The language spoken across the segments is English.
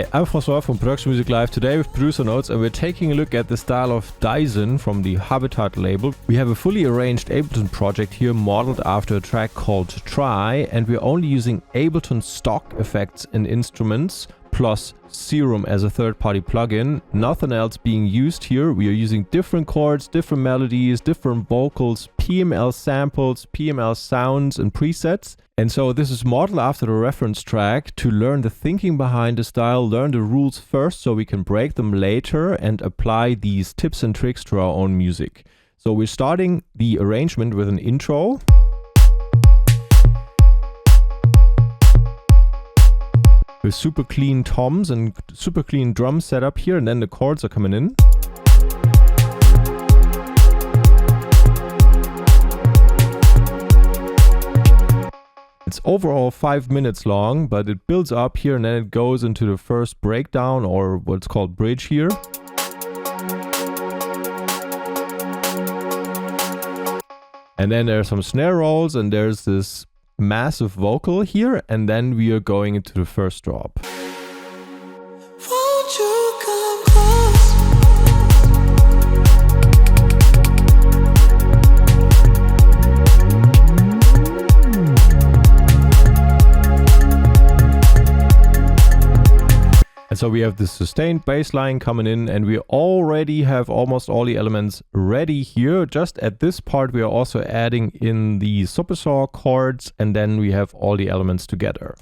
Hi, I'm Francois from Production Music Live, today with Producer Notes, and we're taking a look at the style of Dyzen from the Habitat label. We have a fully arranged Ableton project here modeled after a track called Try, and we're only using Ableton stock effects and instruments plus Serum as a third-party plugin. Nothing else being used here. We are using different chords, different melodies, different vocals, PML samples, PML sounds and presets. And so this is modeled after the reference track to learn the thinking behind the style, learn the rules first so we can break them later and apply these tips and tricks to our own music. So we're starting the arrangement with an intro. With super clean toms and super clean drum setup here, and then the chords are coming in. It's overall 5 minutes long, but it builds up here and then it goes into the first breakdown, or what's called bridge here. And then there's some snare rolls and there's this massive vocal here, and then we are going into the first drop. Won't you come close? And so we have the sustained bass line coming in, and we already have almost all the elements ready here. Just at this part we are also adding in the supersaw chords, and then we have all the elements together.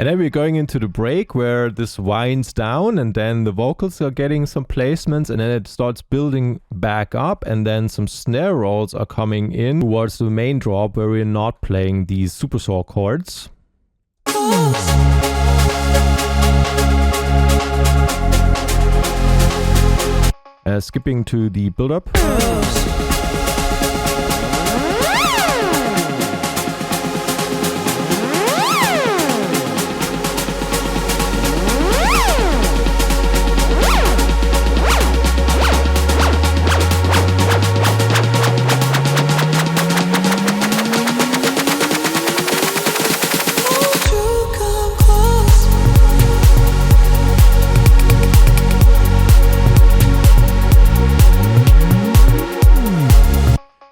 And then we're going into the break where this winds down, and then the vocals are getting some placements, and then it starts building back up, and then some snare rolls are coming in towards the main drop where we're not playing these supersaw chords. Skipping to the build-up.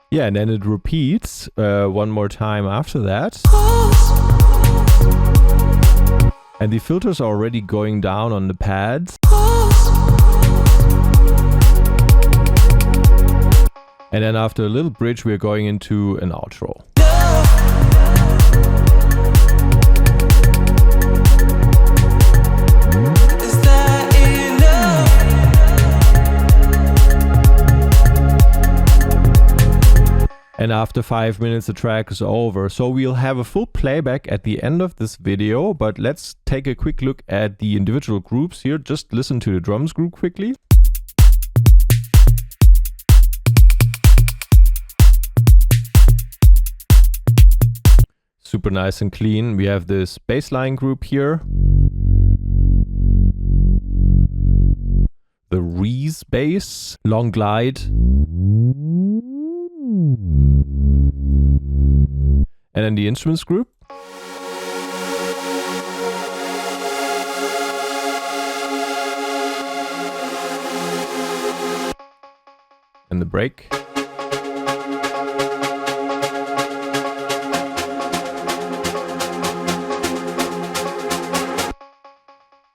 Yeah, and then it repeats one more time after that. And the filters are already going down on the pads. And then after a little bridge, we're going into an outro. And after 5 minutes the track is over. So we'll have a full playback at the end of this video, but let's take a quick look at the individual groups here. Just listen to the drums group quickly. Super nice and clean. We have this bass line group here. The Reese bass, long glide. And then the instruments group. And the break.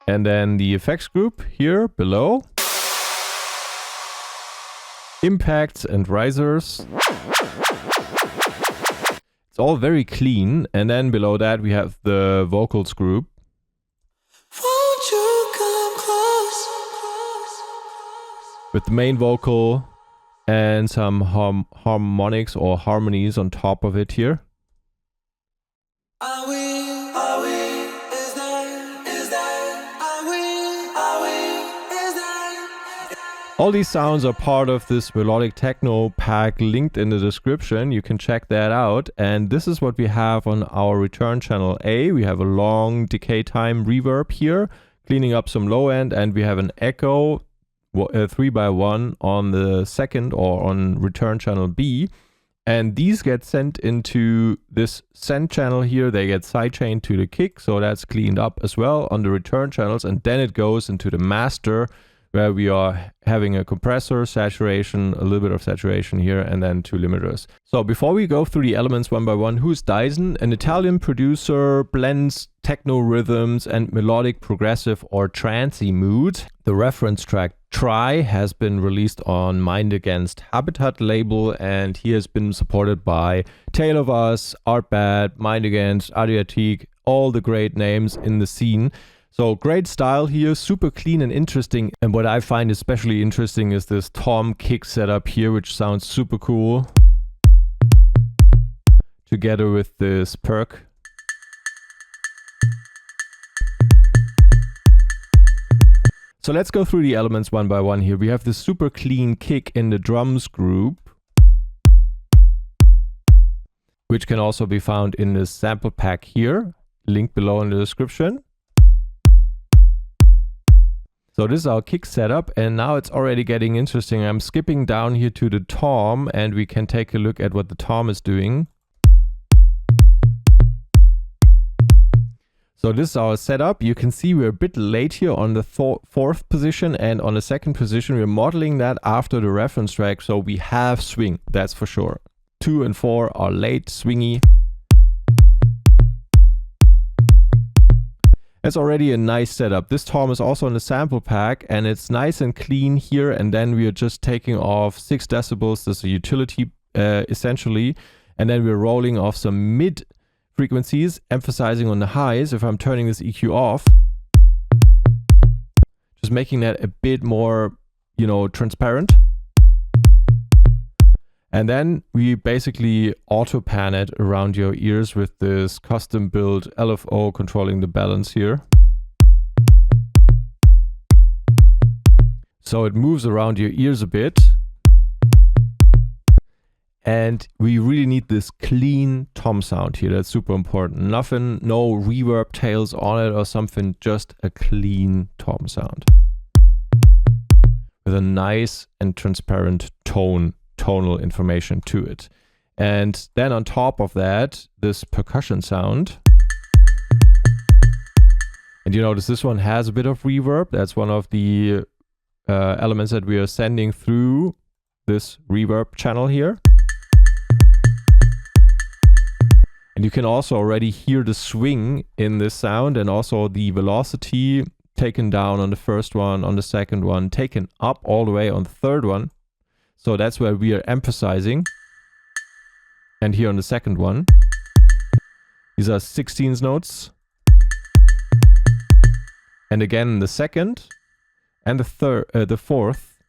And then the effects group here below. Impacts and risers. It's all very clean. And then below that we have the vocals group. Won't you come close? With the main vocal and some harmonics or harmonies on top of it here. Are we, is that, are we, is that? All these sounds are part of this melodic techno pack linked in the description. You can check that out. And this is what we have on our return channel A. We have a long decay time reverb here, cleaning up some low end, and we have an echo 3x1 on the second or on return channel B. And these get sent into this send channel here. They get sidechained to the kick, so that's cleaned up as well on the return channels. And then it goes into the master, where we are having a compressor, saturation, a little bit of saturation here, and then 2 limiters. So before we go through the elements one by one, who's Dyzen? An Italian producer, blends techno rhythms and melodic, progressive or trancey moods. The reference track Try has been released on Mind Against Habitat label, and he has been supported by Tale of Us, Artbad, Mind Against, Adriatique, all the great names in the scene. So great style here, super clean and interesting. And what I find especially interesting is this tom kick setup here, which sounds super cool. Together with this perk. So let's go through the elements one by one here. We have this super clean kick in the drums group, which can also be found in this sample pack here, link below in the description. So this is our kick setup, and now it's already getting interesting. I'm skipping down here to the tom, and we can take a look at what the tom is doing. So this is our setup. You can see we're a bit late here on the fourth position, and on the second position we're modeling that after the reference track, so we have swing, that's for sure. 2 and 4 are late, swingy. It's already a nice setup. This tom is also in the sample pack, and it's nice and clean here, and then we are just taking off 6 decibels. This is a utility essentially, and then we're rolling off some mid frequencies, emphasizing on the highs. If I'm turning this EQ off, just making that a bit more, you know, transparent. And then we basically auto pan it around your ears with this custom built LFO controlling the balance here. So it moves around your ears a bit. And we really need this clean tom sound here. That's super important. Nothing, no reverb tails on it or something, just a clean tom sound. With a nice and transparent tonal information to it. And then on top of that, this percussion sound. And you notice this one has a bit of reverb. That's one of the elements that we are sending through this reverb channel here. And you can also already hear the swing in this sound, and also the velocity taken down on the first one, on the second one, taken up all the way on the third one. So that's where we are emphasizing. And here on the second one, these are 16th notes. And again, the second and the fourth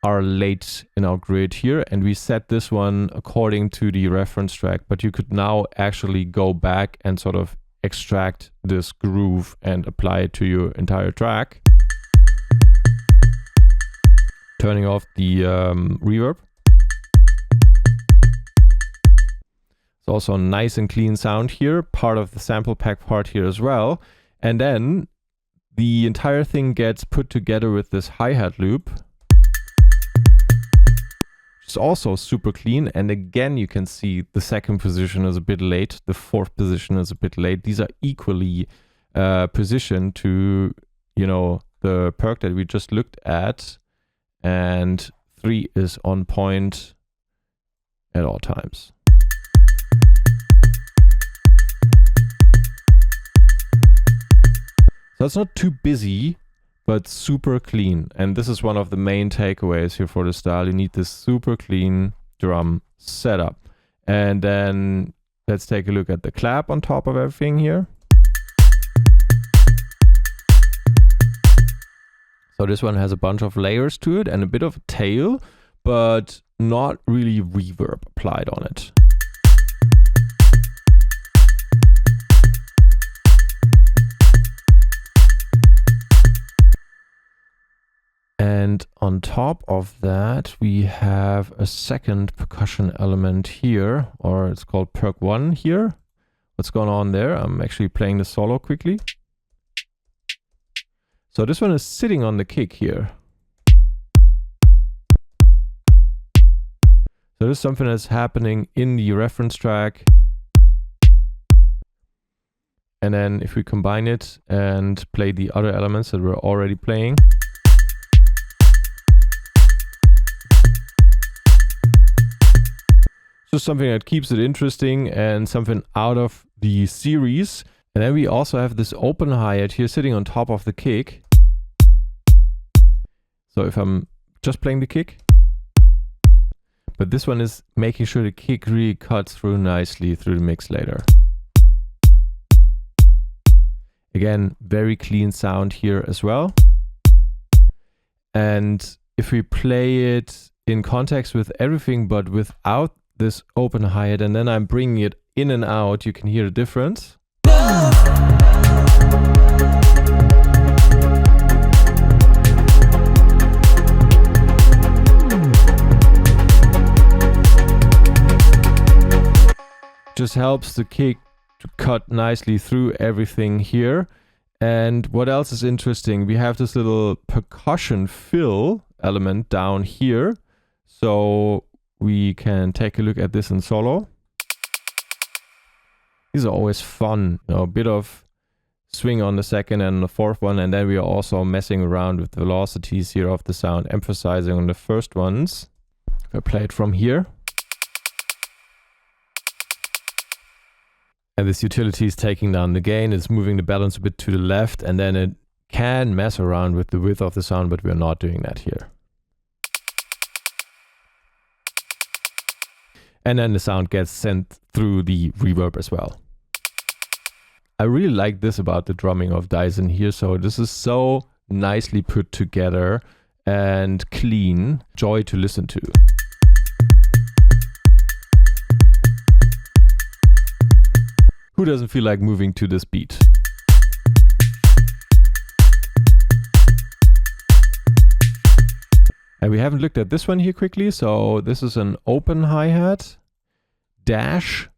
are late in our grid here, and we set this one according to the reference track. But you could now actually go back and sort of extract this groove and apply it to your entire track. Turning off the reverb. It's also a nice and clean sound here, part of the sample pack part here as well. And then the entire thing gets put together with this hi-hat loop. It's also super clean, and again you can see the second position is a bit late, the fourth position is a bit late. These are equally positioned to, you know, the perk that we just looked at, and 3 is on point at all times. So it's not too busy, but super clean. And this is one of the main takeaways here for the style. You need this super clean drum setup. And then let's take a look at the clap on top of everything here. So this one has a bunch of layers to it and a bit of a tail, but not really reverb applied on it. And on top of that, we have a second percussion element here, or it's called perk 1 here. What's going on there? I'm actually playing the solo quickly. So this one is sitting on the kick here. So this is something that's happening in the reference track. And then if we combine it and play the other elements that we're already playing. So something that keeps it interesting and something out of the series. And then we also have this open hi-hat here sitting on top of the kick. So if I'm just playing the kick, but this one is making sure the kick really cuts through nicely through the mix later. Again, very clean sound here as well. And if we play it in context with everything but without this open hi-hat, and then I'm bringing it in and out, you can hear the difference. Just helps the kick to cut nicely through everything here. And what else is interesting? We have this little percussion fill element down here. So we can take a look at this in solo. These are always fun, you know, a bit of swing on the second and the fourth one, and then we are also messing around with the velocities here of the sound, emphasizing on the first ones. If I play it from here. And this utility is taking down the gain, it's moving the balance a bit to the left, and then it can mess around with the width of the sound, but we're not doing that here. And then the sound gets sent through the reverb as well. I really like this about the drumming of Dyzen here. So this is so nicely put together and clean. Joy to listen to. Who doesn't feel like moving to this beat? And we haven't looked at this one here quickly. So this is an open hi-hat dash.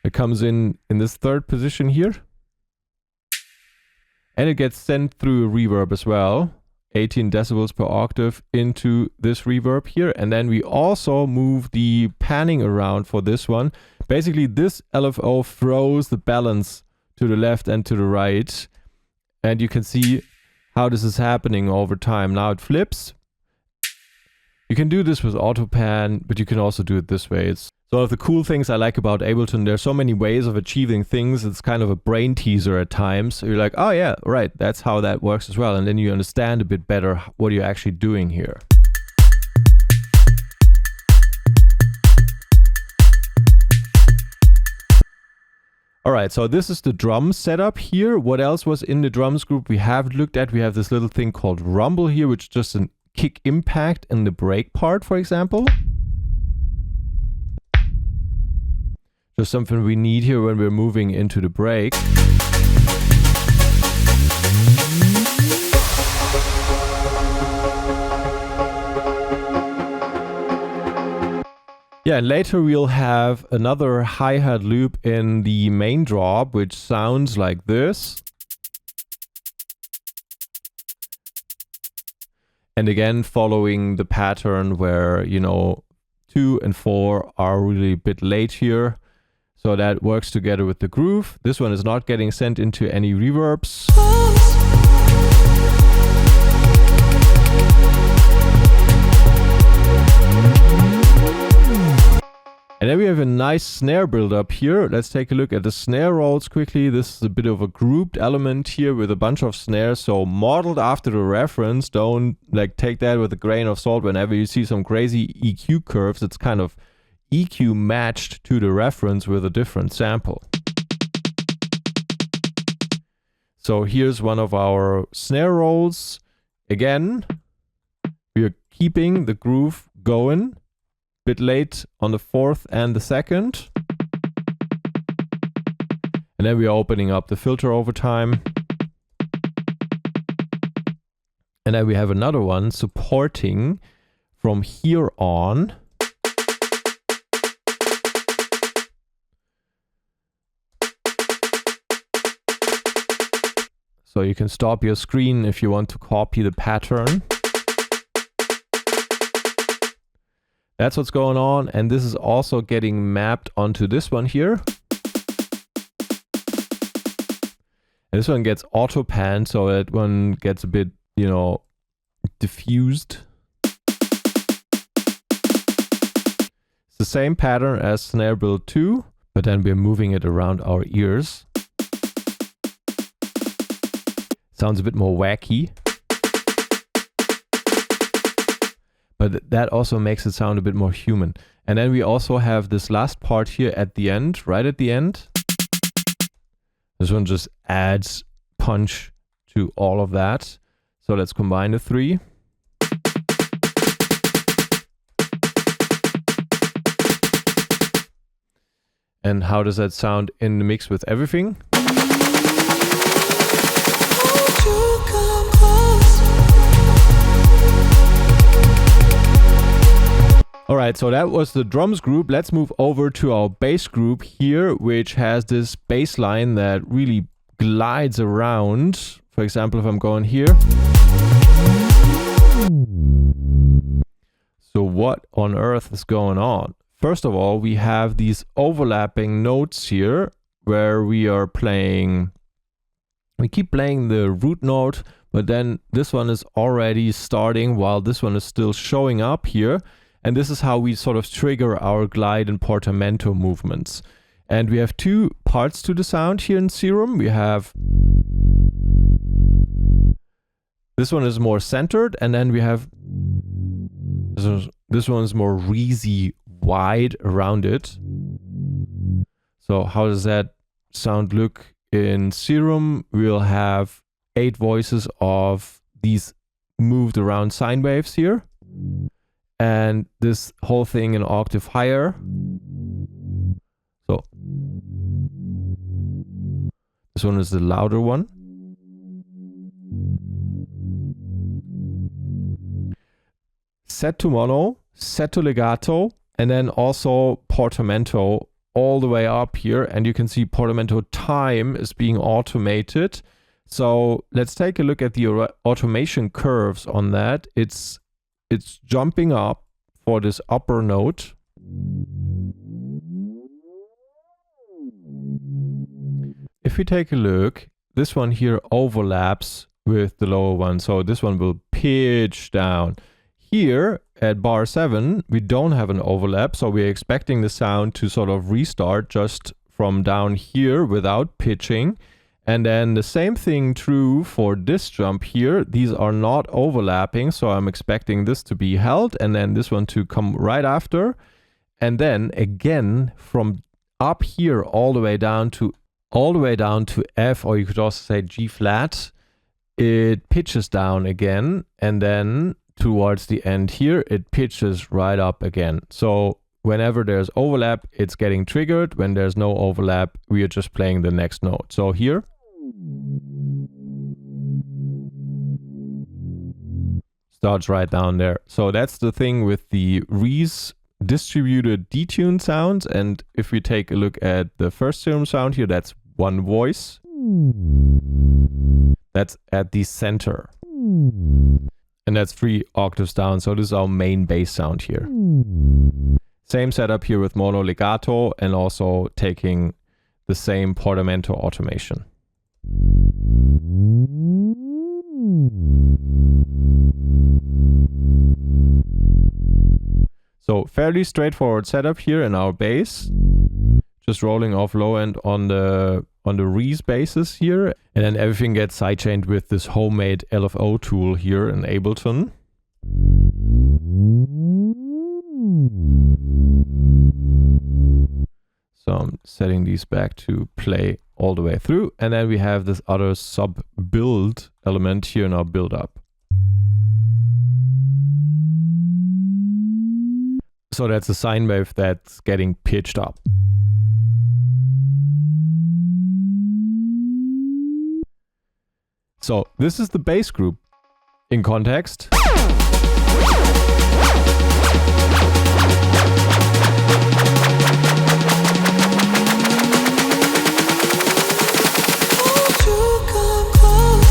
It comes in this third position here. And it gets sent through a reverb as well. 18 decibels per octave into this reverb here. And then we also move the panning around for this one. Basically, this LFO throws the balance to the left and to the right. And you can see how this is happening over time. Now it flips. You can do this with auto pan, but you can also do it this way. It's one of the cool things I like about Ableton. There's so many ways of achieving things. It's kind of a brain teaser at times. So you're like, oh yeah, right, that's how that works as well. And then you understand a bit better what you're actually doing here. All right, so this is the drum setup here. What else was in the drums group we have looked at? We have this little thing called rumble here, which is just a kick impact in the break part, for example. Just something we need here when we're moving into the break. Yeah, and later we'll have another hi-hat loop in the main drop, which sounds like this. And again, following the pattern where, you know, 2 and 4 are really a bit late here. So that works together with the groove. This one is not getting sent into any reverbs. And then we have a nice snare build up here. Let's take a look at the snare rolls quickly. This is a bit of a grouped element here with a bunch of snares. So modeled after the reference. Don't like take that with a grain of salt. Whenever you see some crazy EQ curves, it's kind of EQ matched to the reference with a different sample. So here's one of our snare rolls. Again, we are keeping the groove going. Bit late on the 4th and the 2nd. And then we are opening up the filter over time. And then we have another one supporting from here on. So you can stop your screen if you want to copy the pattern. That's what's going on. And this is also getting mapped onto this one here. And this one gets auto panned, so that one gets a bit, you know, diffused. It's the same pattern as snare build 2, but then we're moving it around our ears. Sounds a bit more wacky. But that also makes it sound a bit more human. And then we also have this last part here at the end, right at the end. This one just adds punch to all of that. So let's combine the three. And how does that sound in the mix with everything? Won't you come close? Alright, so that was the drums group. Let's move over to our bass group here, which has this bass line that really glides around. For example, if I'm going here. So what on earth is going on? First of all, we have these overlapping notes here where we are playing. We keep playing the root note, but then this one is already starting while this one is still showing up here. And this is how we sort of trigger our glide and portamento movements. And we have two parts to the sound here in Serum. We have this one is more centered, and then we have this one is more wheezy, wide around it. So how does that sound look in Serum? We'll have 8 voices of these moved around sine waves here. And this whole thing an octave higher. So this one is the louder one. Set to mono, set to legato, and then also portamento all the way up here. And you can see portamento time is being automated. So let's take a look at the automation curves on that. It's jumping up for this upper note. If we take a look, this one here overlaps with the lower one. So this one will pitch down. Here at bar 7, we don't have an overlap. So we're expecting the sound to sort of restart just from down here without pitching. And then the same thing true for this jump here. These are not overlapping, so I'm expecting this to be held and then this one to come right after. And then again from up here all the way down to F, or you could also say G flat, it pitches down again, and then towards the end here it pitches right up again. So whenever there's overlap, it's getting triggered. When there's no overlap, we are just playing the next note. So here starts right down there. So that's the thing with the Reese distributed detuned sounds. And if we take a look at the first Serum sound here, that's one voice. That's at the center. And that's 3 octaves down. So this is our main bass sound here. Same setup here with mono legato and also taking the same portamento automation. So fairly straightforward setup here in our bass. Just rolling off low end on the Reese basses here. And then everything gets sidechained with this homemade LFO tool here in Ableton. So I'm setting these back to play all the way through. And then we have this other sub build element here in our build up. So that's a sine wave that's getting pitched up. So this is the bass group. In context. Won't you come close?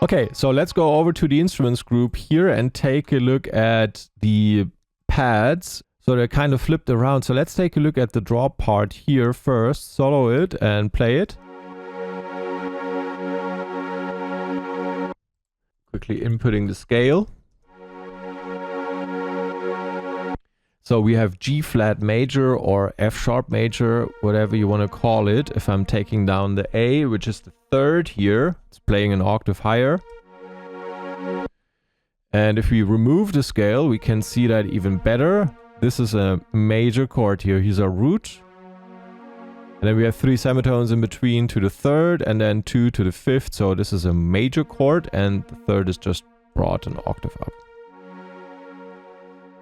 Okay, so let's go over to the instruments group here and take a look at the pads. So they're kind of flipped around. So let's take a look at the drop part here first. Solo it and play it. Quickly inputting the scale. So we have G flat major or F sharp major, whatever you want to call it. If I'm taking down the A, which is the third here, it's playing an octave higher. And if we remove the scale, we can see that even better. This is a major chord here. Here's our root. And then we have 3 semitones in between to the third and then 2 to the fifth. So this is a major chord and the third is just brought an octave up.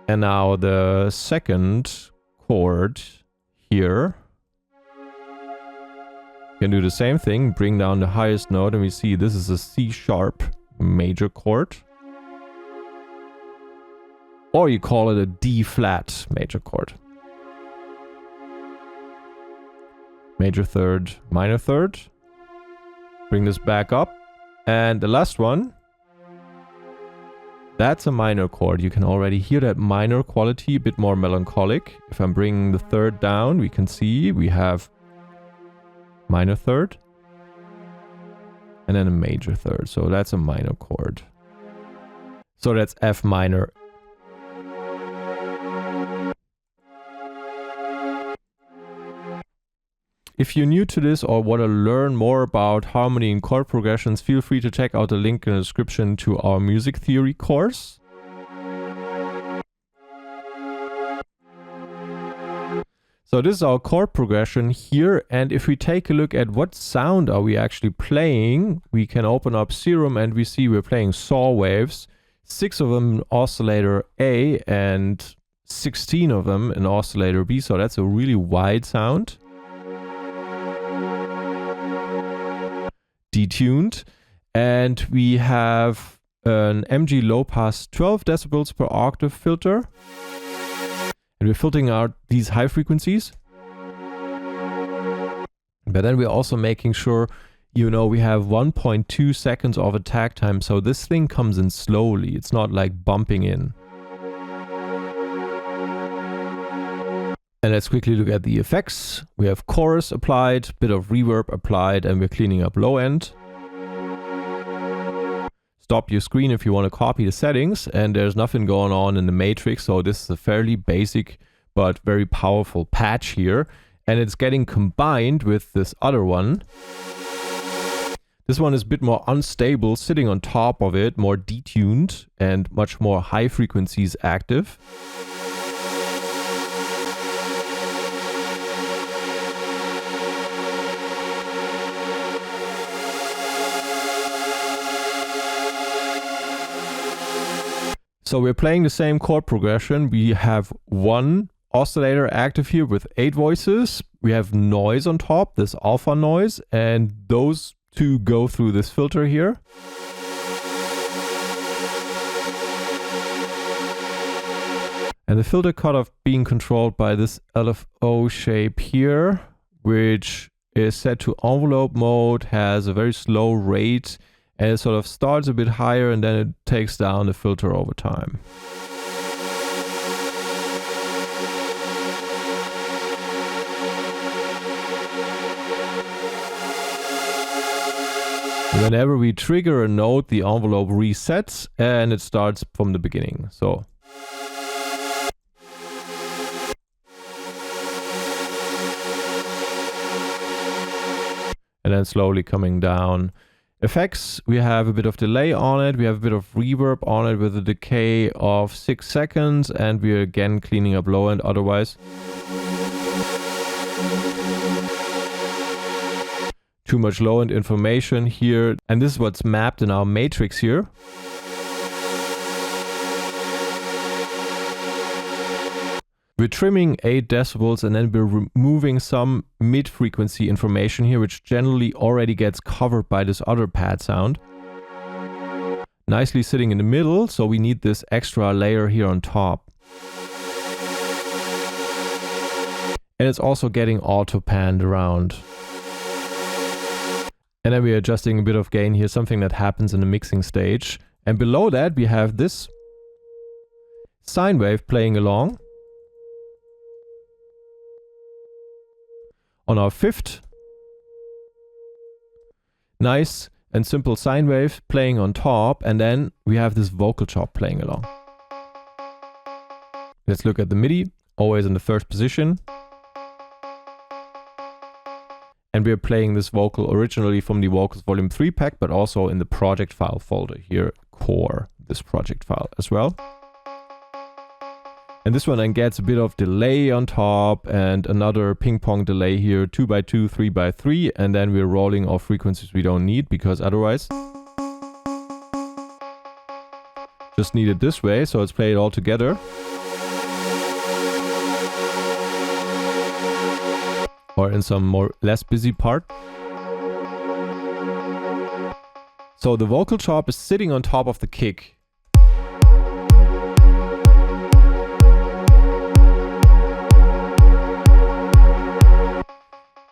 And now the second chord here. Can do the same thing, bring down the highest note, and we see this is a C sharp major chord. Or you call it a D flat major chord. Major third, minor third. Bring this back up. And the last one, that's a minor chord. You can already hear that minor quality, a bit more melancholic. If I'm bringing the third down, we can see we have minor third and then a major third. So that's a minor chord. So that's F minor. If you're new to this or want to learn more about harmony and chord progressions, feel free to check out the link in the description to our music theory course. So this is our chord progression here, and if we take a look at what sound are we actually playing, we can open up Serum and we see we're playing saw waves, 6 of them in oscillator A and 16 of them in oscillator B, so that's a really wide sound. Detuned, and we have an MG low pass 12 decibels per octave filter. And we're filtering out these high frequencies. But then we're also making sure, you know, we have 1.2 seconds of attack time. So this thing comes in slowly. It's not like bumping in. And let's quickly look at the effects. We have chorus applied, bit of reverb applied, and we're cleaning up low end. Stop your screen if you want to copy the settings, and there's nothing going on in the matrix, so this is a fairly basic but very powerful patch here, and it's getting combined with this other one. This one is a bit more unstable, sitting on top of it, more detuned and much more high frequencies active. So we're playing the same chord progression. We have one oscillator active here with 8 voices. We have noise on top, this alpha noise, and those two go through this filter here. And the filter cutoff being controlled by this LFO shape here, which is set to envelope mode, has a very slow rate, and it sort of starts a bit higher and then it takes down the filter over time. Whenever we trigger a note, the envelope resets and it starts from the beginning. So and then slowly coming down. Effects, we have a bit of delay on it, we have a bit of reverb on it with a decay of 6 seconds, and we're again cleaning up low end otherwise. Too much low end information here, and this is what's mapped in our matrix here. We're trimming 8 decibels and then we're removing some mid-frequency information here, which generally already gets covered by this other pad sound. Nicely sitting in the middle, so we need this extra layer here on top. And it's also getting auto-panned around. And then we're adjusting a bit of gain here, something that happens in the mixing stage. And below that we have this sine wave playing along. On our 5th. Nice and simple sine wave playing on top, and then we have this vocal chop playing along. Let's look at the MIDI, always in the 1st position. And we're playing this vocal originally from the Vocals Volume 3 pack, but also in the project file folder here, core, this project file as well. And this one then gets a bit of delay on top and another ping pong delay here, 2x2, 3x3, and then we're rolling off frequencies we don't need because otherwise just need it this way, so let's play it all together. Or in some more less busy part. So the vocal chop is sitting on top of the kick.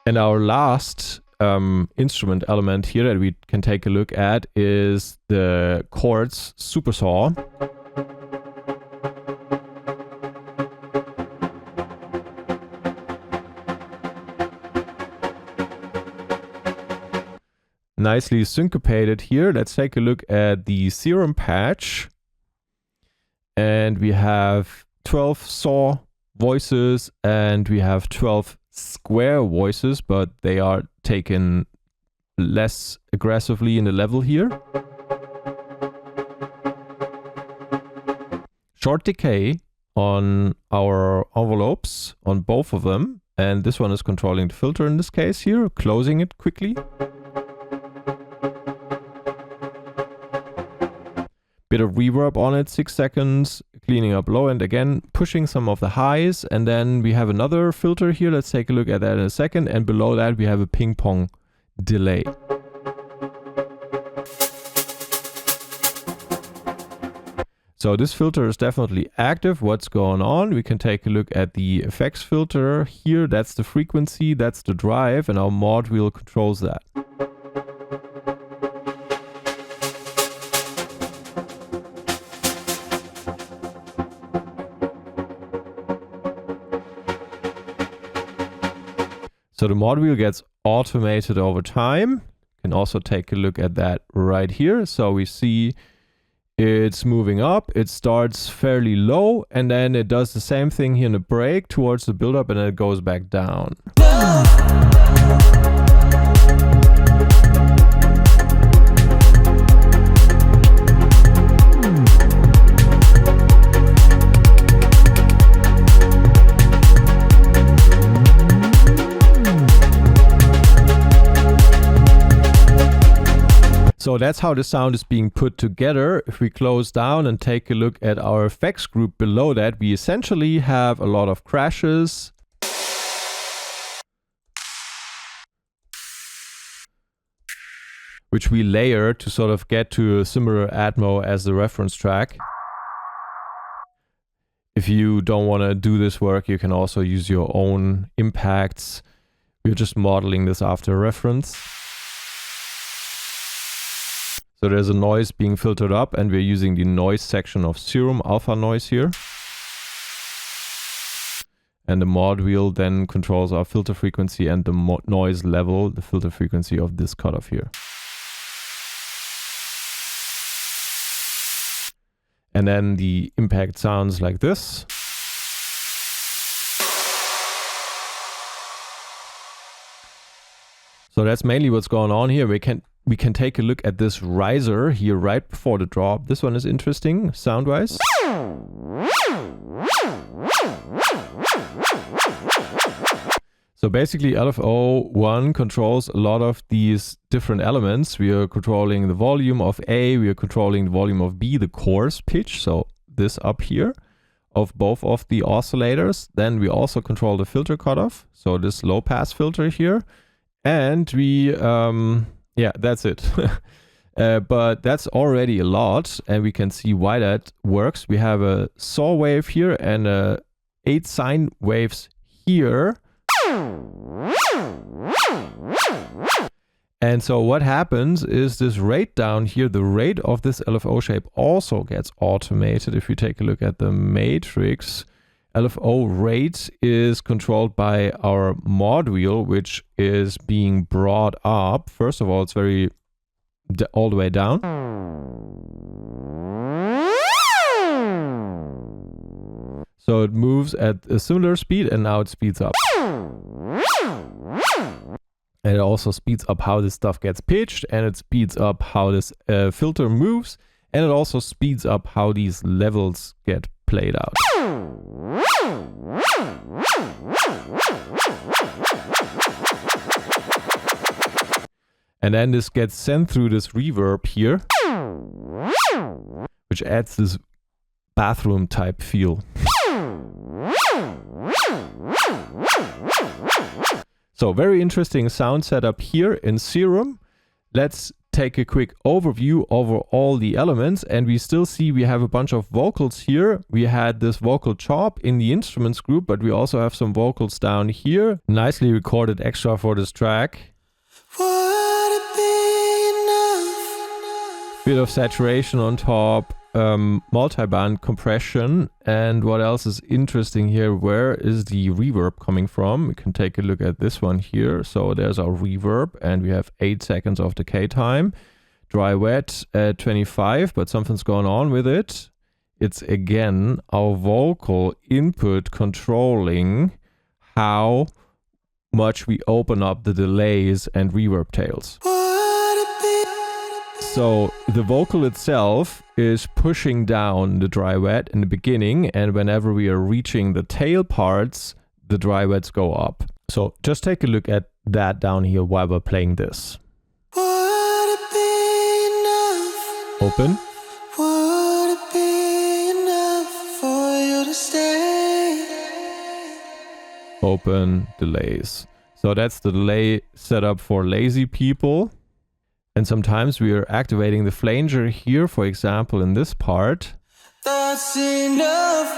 And our last instrument element here that we can take a look at is the chords supersaw. Nicely syncopated here. Let's take a look at the Serum patch. And we have 12 saw voices and we have 12 square voices, but they are taken less aggressively in the level here. Short decay on our envelopes, on both of them. And this one is controlling the filter in this case here, closing it quickly. Bit of reverb on it, 6 seconds, cleaning up low end again, pushing some of the highs, and then we have another filter here. Let's take a look at that in a second, and below that we have a ping pong delay. So this filter is definitely active. What's going on? We can take a look at the effects filter here. That's the frequency, that's the drive, and our mod wheel controls that. So the mod wheel gets automated over time. You can also take a look at that right here. So we see it's moving up, it starts fairly low, and then it does the same thing here in the break towards the build-up, and then it goes back down. So that's how the sound is being put together. If we close down and take a look at our effects group below that, we essentially have a lot of crashes. Which we layer to sort of get to a similar Atmo as the reference track. If you don't want to do this work, you can also use your own impacts. We're just modeling this after a reference. So there's a noise being filtered up, and we're using the noise section of Serum alpha noise here. And the mod wheel then controls our filter frequency and the noise level, the filter frequency of this cutoff here. And then the impact sounds like this. So that's mainly what's going on here. We can take a look at this riser here right before the drop. This one is interesting sound-wise. So basically LFO1 controls a lot of these different elements. We are controlling the volume of A, we are controlling the volume of B, the chorus pitch, so this up here. of both of the oscillators. Then we also control the filter cutoff, so this low pass filter here. And we, yeah, that's it. But that's already a lot, and we can see why that works. We have a saw wave here and 8 sine waves here. And so what happens is this rate down here, the rate of this LFO shape also gets automated. If you take a look at the matrix, LFO rate is controlled by our mod wheel, which is being brought up. First of all, it's very all the way down. So it moves at a similar speed, and now it speeds up. And it also speeds up how this stuff gets pitched, and it speeds up how this filter moves, and it also speeds up how these levels get played out. And then this gets sent through this reverb here, which adds this bathroom type feel. So very interesting sound setup here in Serum. Let's take a quick overview over all the elements, and we still see we have a bunch of vocals here. We had this vocal chop in the instruments group, but we also have some vocals down here. Nicely recorded extra for this track. Would it be enough? Bit of saturation on top, multi-band compression. And what else is interesting here? Where is the reverb coming from? We can take a look at this one here. So there's our reverb, and we have 8 seconds of decay time. Dry wet at 25, but something's going on with it. It's again our vocal input controlling how much we open up the delays and reverb tails. So the vocal itself is pushing down the dry wet in the beginning, and whenever we are reaching the tail parts, the dry wets go up. So just take a look at that down here while we're playing this. Would it be enough? Open. Would it be enough for you to stay? Open, delays. So that's the delay setup for lazy people. And sometimes we are activating the flanger here, for example, in this part. That's enough.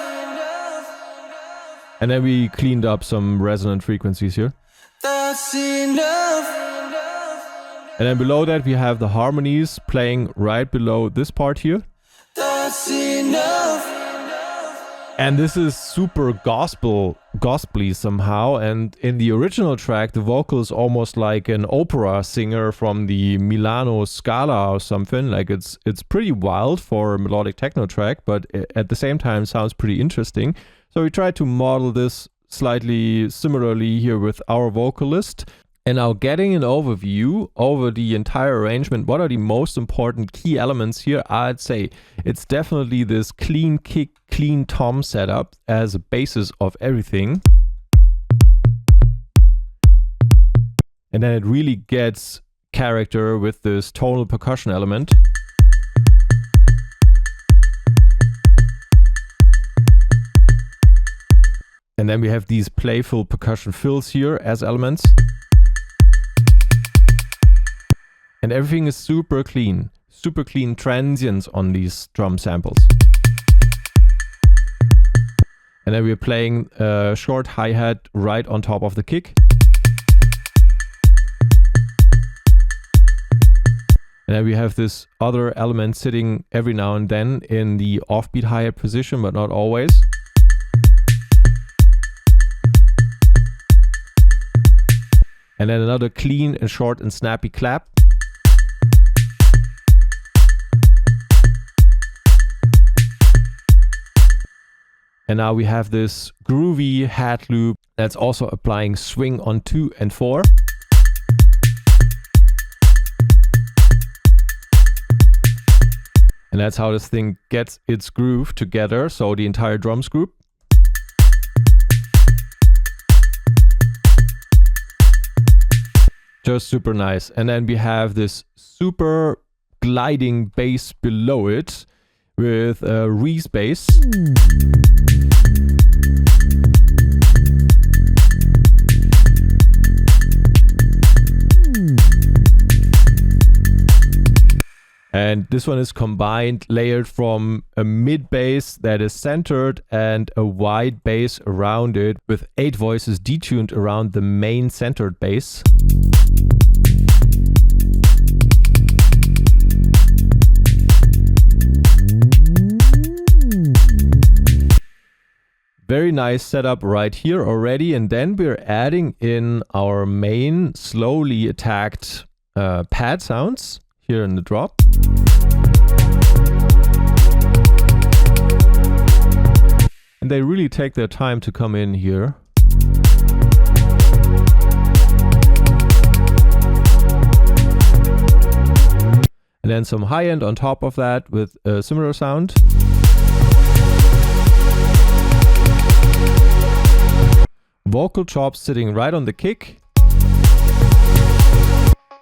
And then we cleaned up some resonant frequencies here. That's enough. And then below that we have the harmonies playing right below this part here. That's enough. And this is super gospely somehow. And in the original track, the vocal is almost like an opera singer from the Milano Scala or something. Like it's pretty wild for a melodic techno track, but at the same time sounds pretty interesting. So we tried to model this slightly similarly here with our vocalist. And now getting an overview over the entire arrangement, what are the most important key elements here? I'd say it's definitely this clean kick, clean tom setup as a basis of everything. And then it really gets character with this tonal percussion element. And then we have these playful percussion fills here as elements. And everything is super clean transients on these drum samples. And then we're playing a short hi-hat right on top of the kick. And then we have this other element sitting every now and then in the offbeat hi-hat position, but not always. And then another clean and short and snappy clap. And now we have this groovy hat loop that's also applying swing on 2 and 4. And that's how this thing gets its groove together, so the entire drums group. Just super nice. And then we have this super gliding bass below it with a Reese bass. This one is combined, layered from a mid bass that is centered and a wide bass around it, with 8 voices detuned around the main centered bass. Very nice setup right here already, and then we're adding in our main slowly attacked pad sounds here in the drop. And they really take their time to come in here. And then some high end on top of that with a similar sound. Vocal chops sitting right on the kick,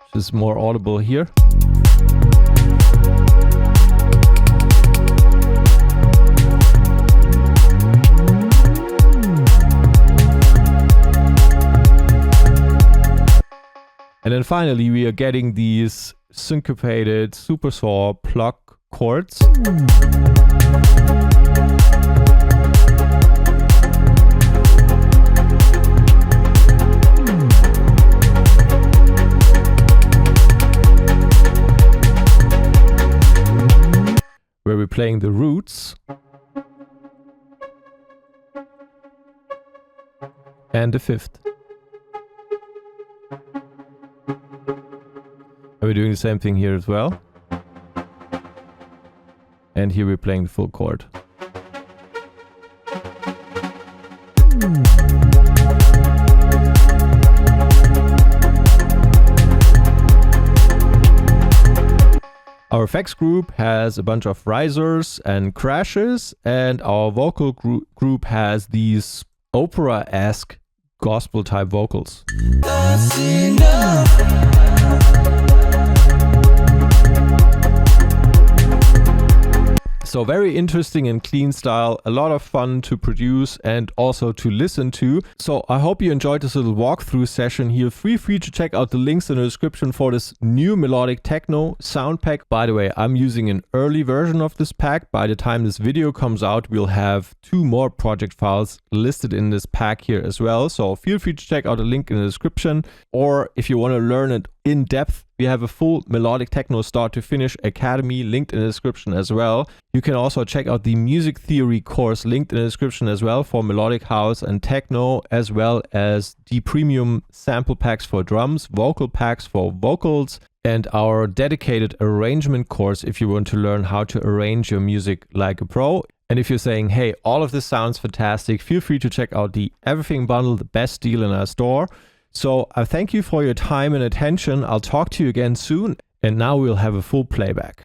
which is more audible here. And then finally we are getting these syncopated super saw pluck chords. Where we're playing the roots and the fifth. And we're doing the same thing here as well. And here we're playing the full chord. Our effects group has a bunch of risers and crashes, and our vocal group has these opera-esque gospel-type vocals. That's enough. So very interesting and clean style, a lot of fun to produce and also to listen to. So I hope you enjoyed this little walkthrough session here. Feel free to check out the links in the description for this new Melodic Techno sound pack. By the way, I'm using an early version of this pack. By the time this video comes out, we'll have 2 more project files listed in this pack here as well. So feel free to check out the link in the description, or if you want to learn it in depth, we have a full Melodic Techno Start to Finish Academy linked in the description as well. You can also check out the music theory course linked in the description as well for melodic house and techno, as well as the premium sample packs for drums, vocal packs for vocals, and our dedicated arrangement course if you want to learn how to arrange your music like a pro. And if you're saying, hey, all of this sounds fantastic, feel free to check out the Everything Bundle, the best deal in our store. So I thank you for your time and attention. I'll talk to you again soon. And now we'll have a full playback.